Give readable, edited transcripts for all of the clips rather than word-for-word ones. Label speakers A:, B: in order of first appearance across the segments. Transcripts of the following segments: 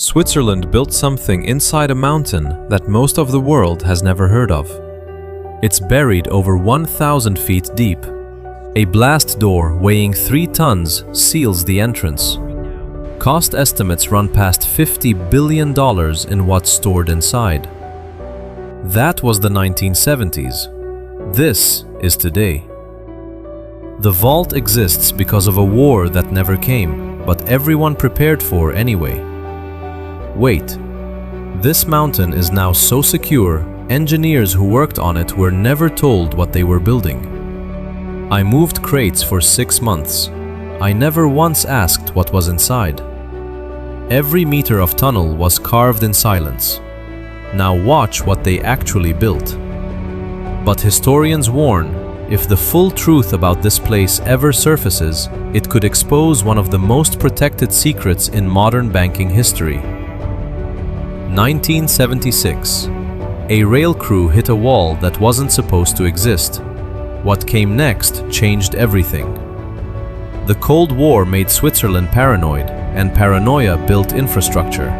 A: Switzerland built something inside a mountain that most of the world has never heard of. It's buried over 1,000 feet deep. A blast door weighing 3 tons seals the entrance. Cost estimates run past $50 billion in what's stored inside. That was the 1970s. This is today. The vault exists because of a war that never came, but everyone prepared for anyway. Wait, this mountain is now so secure, engineers who worked on it were never told what they were building. I moved crates for 6 months. I never once asked what was inside. Every meter of tunnel was carved in silence. Now watch what they actually built. But historians warn, if the full truth about this place ever surfaces, it could expose one of the most protected secrets in modern banking history. 1976. A rail crew hit a wall that wasn't supposed to exist. What came next changed everything. The Cold War made Switzerland paranoid, and paranoia built infrastructure.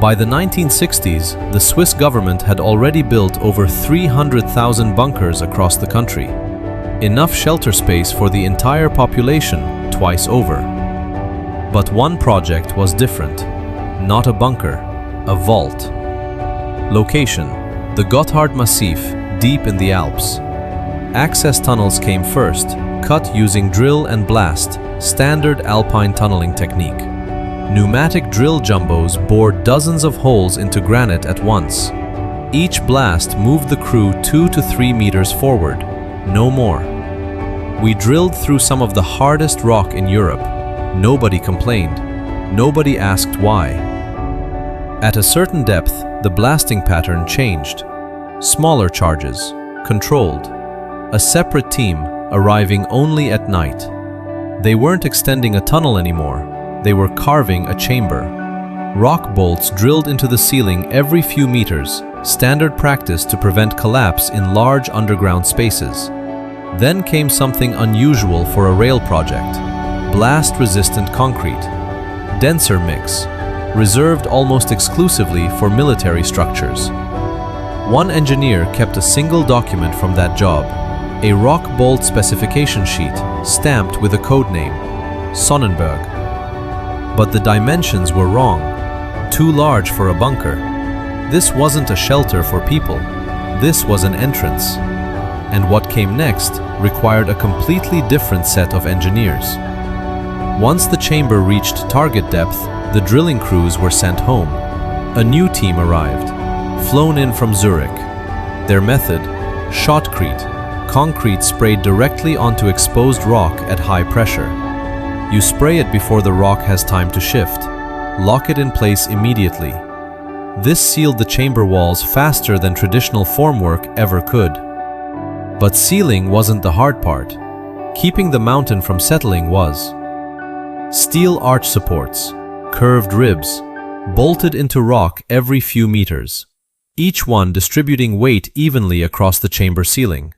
A: By the 1960s, the Swiss government had already built over 300,000 bunkers across the country. Enough shelter space for the entire population twice over. But one project was different. Not a bunker, a vault. Location: the Gotthard Massif, deep in the Alps. Access tunnels came first, cut using drill and blast, standard alpine tunneling technique. Pneumatic drill jumbos bored dozens of holes into granite at once. Each blast moved the crew 2 to 3 meters forward, no more. We drilled through some of the hardest rock in Europe. Nobody complained. Nobody asked why. At a certain depth, the blasting pattern changed. Smaller charges, controlled. A separate team, arriving only at night. They weren't extending a tunnel anymore. They were carving a chamber. Rock bolts drilled into the ceiling every few meters, standard practice to prevent collapse in large underground spaces. Then came something unusual for a rail project: blast-resistant concrete. Denser mix, reserved almost exclusively for military structures. One engineer kept a single document from that job, a rock bolt specification sheet stamped with a code name, Sonnenberg. But the dimensions were wrong, too large for a bunker. This wasn't a shelter for people, this was an entrance. And what came next required a completely different set of engineers. Once the chamber reached target depth, the drilling crews were sent home. A new team arrived, flown in from Zurich. Their method: shotcrete, concrete sprayed directly onto exposed rock at high pressure. You spray it before the rock has time to shift. Lock it in place immediately. This sealed the chamber walls faster than traditional formwork ever could. But sealing wasn't the hard part. Keeping the mountain from settling was. Steel arch supports, curved ribs, bolted into rock every few meters, each one distributing weight evenly across the chamber ceiling.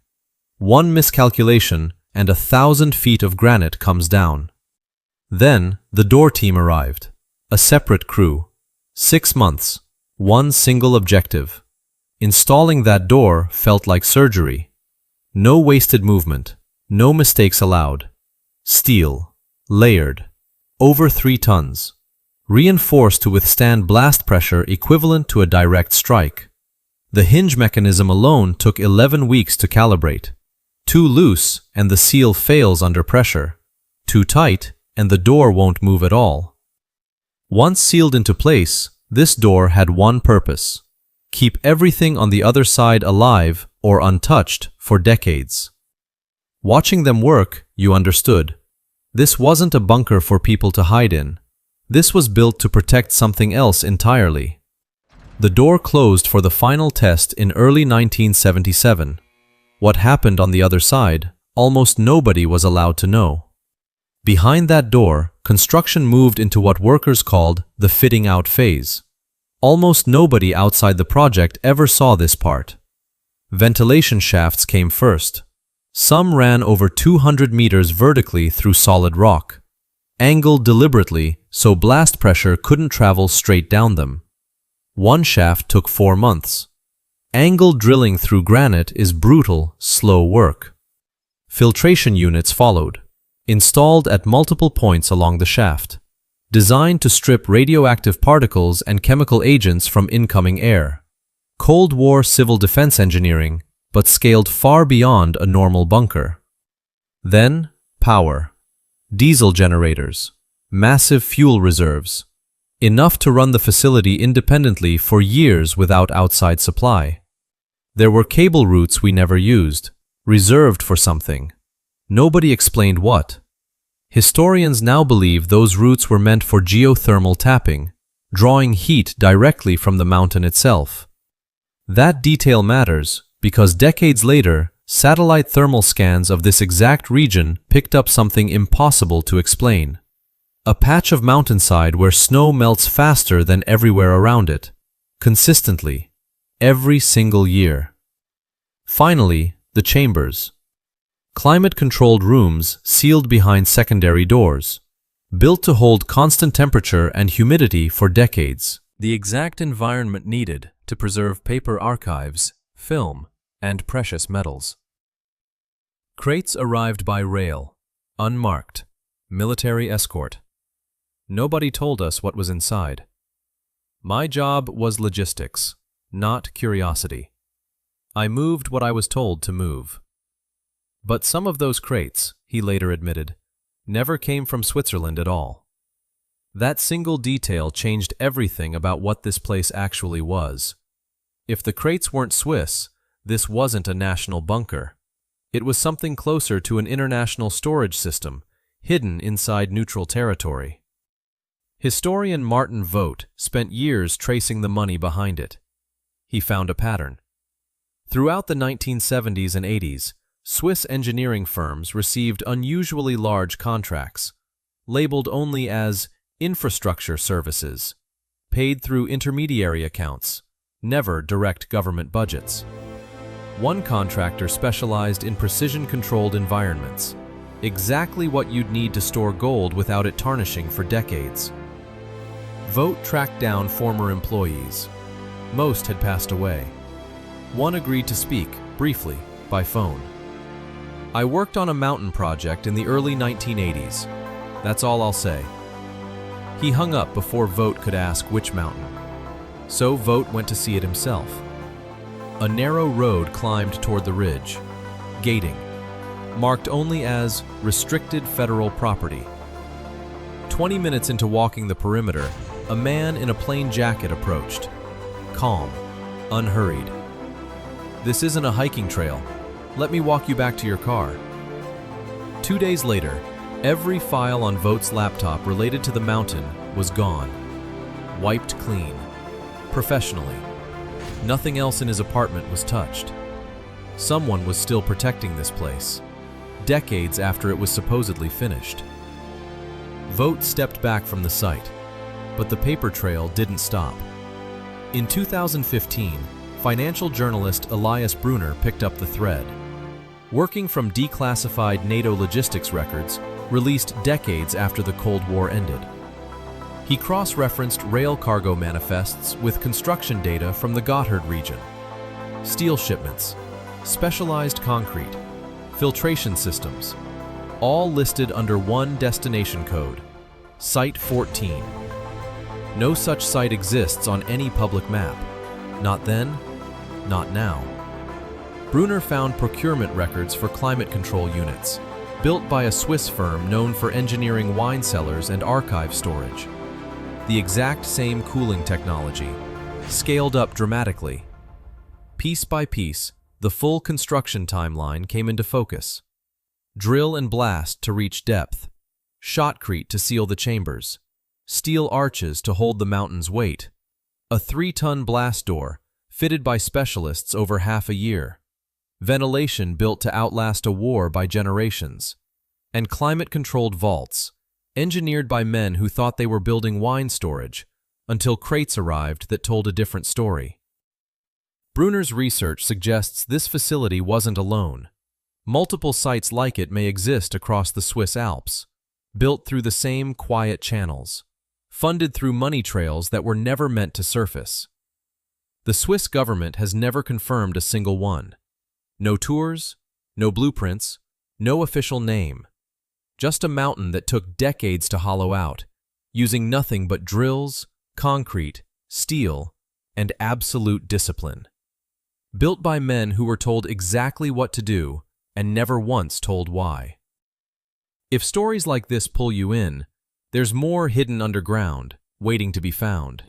A: One miscalculation and 1,000 feet of granite comes down. Then the door team arrived, a separate crew. 6 months, one single objective. Installing that door felt like surgery. No wasted movement, no mistakes allowed. Steel, layered, over 3 tons. Reinforced to withstand blast pressure equivalent to a direct strike. The hinge mechanism alone took 11 weeks to calibrate. Too loose and the seal fails under pressure. Too tight and the door won't move at all. Once sealed into place, this door had one purpose: keep everything on the other side alive or untouched for decades. Watching them work, you understood. This wasn't a bunker for people to hide in. This was built to protect something else entirely. The door closed for the final test in early 1977. What happened on the other side, almost nobody was allowed to know. Behind that door, construction moved into what workers called the fitting out phase. Almost nobody outside the project ever saw this part. Ventilation shafts came first. Some ran over 200 meters vertically through solid rock. angled deliberately so blast pressure couldn't travel straight down them. One shaft took 4 months. Angled drilling through granite is brutal, slow work. Filtration units followed, installed at multiple points along the shaft, designed to strip radioactive particles and chemical agents from incoming air. Cold War civil defense engineering, but scaled far beyond a normal bunker. Then, power. Diesel generators, massive fuel reserves, enough to run the facility independently for years without outside supply. There were cable routes we never used, reserved for something. Nobody explained what. Historians now believe those routes were meant for geothermal tapping, drawing heat directly from the mountain itself. That detail matters because decades later, satellite thermal scans of this exact region picked up something impossible to explain. A patch of mountainside where snow melts faster than everywhere around it, consistently, every single year. Finally, the chambers. Climate-controlled rooms sealed behind secondary doors, built to hold constant temperature and humidity for decades. The exact environment needed to preserve paper archives, film, and precious metals. Crates arrived by rail, unmarked, military escort. Nobody told us what was inside. My job was logistics, not curiosity. I moved what I was told to move. But some of those crates, he later admitted, never came from Switzerland at all. That single detail changed everything about what this place actually was. If the crates weren't Swiss, this wasn't a national bunker. It was something closer to an international storage system, hidden inside neutral territory. Historian Martin Vogt spent years tracing the money behind it. He found a pattern. Throughout the 1970s and 80s, Swiss engineering firms received unusually large contracts, labeled only as infrastructure services, paid through intermediary accounts, never direct government budgets. One contractor specialized in precision-controlled environments, exactly what you'd need to store gold without it tarnishing for decades. Vogt tracked down former employees. Most had passed away. One agreed to speak, briefly, by phone. I worked on a mountain project in the early 1980s. That's all I'll say. He hung up before Vogt could ask which mountain. So Vogt went to see it himself. A narrow road climbed toward the ridge. Gating. Marked only as restricted federal property. 20 minutes into walking the perimeter, a man in a plain jacket approached. Calm. Unhurried. "This isn't a hiking trail. Let me walk you back to your car." 2 days later, every file on Vogt's laptop related to the mountain was gone. Wiped clean. Professionally. Nothing else in his apartment was touched. Someone was still protecting this place, decades after it was supposedly finished. Vogt stepped back from the site, but the paper trail didn't stop. In 2015, financial journalist Elias Brunner picked up the thread. Working from declassified NATO logistics records released decades after the Cold War ended. He cross-referenced rail cargo manifests with construction data from the Gotthard region. Steel shipments, specialized concrete, filtration systems, all listed under one destination code, Site 14. No such site exists on any public map. Not then, not now. Brunner found procurement records for climate control units, built by a Swiss firm known for engineering wine cellars and archive storage. The exact same cooling technology, scaled up dramatically. Piece by piece, the full construction timeline came into focus. Drill and blast to reach depth, shotcrete to seal the chambers, steel arches to hold the mountain's weight, a 3-ton blast door fitted by specialists over half a year, ventilation built to outlast a war by generations, and climate-controlled vaults, engineered by men who thought they were building wine storage until crates arrived that told a different story. Brunner's research suggests this facility wasn't alone. Multiple sites like it may exist across the Swiss Alps, built through the same quiet channels, funded through money trails that were never meant to surface. The Swiss government has never confirmed a single one. No tours, no blueprints, no official name. Just a mountain that took decades to hollow out, using nothing but drills, concrete, steel, and absolute discipline. Built by men who were told exactly what to do and never once told why. If stories like this pull you in, there's more hidden underground, waiting to be found.